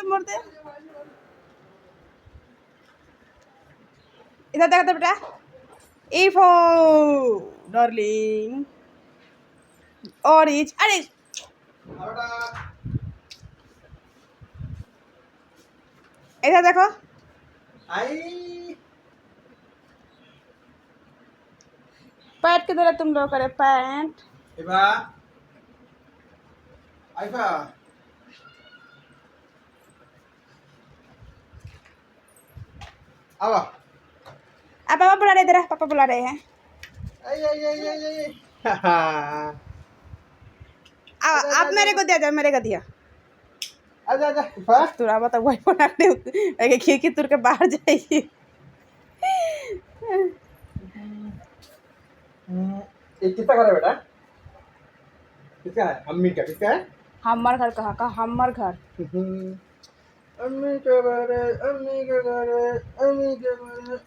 मोड़ दे। इधर देखा तो बेटा। E for darling. ऑरेंज अरे इधर देखो। आई पैंट किधर है तुम लोग करे पैंट। इबा आइफा आवा अब पापा बुला रहे, इधर पापा बुला रहे हैं। आई आई आई आई आई हाहा आप मेरे को दे दो, मेरे को दिया। आजा आजा इफा तुरा बता वही बना रहे खिड़की तुर के बाहर जाइए। ये किसका घर है बेटा? किसका है? अम्मी का। किसका है? हमार घर कहाँ का? हमार घर अम्मी का घर है, अम्मी का घर है, अम्मी का घर है।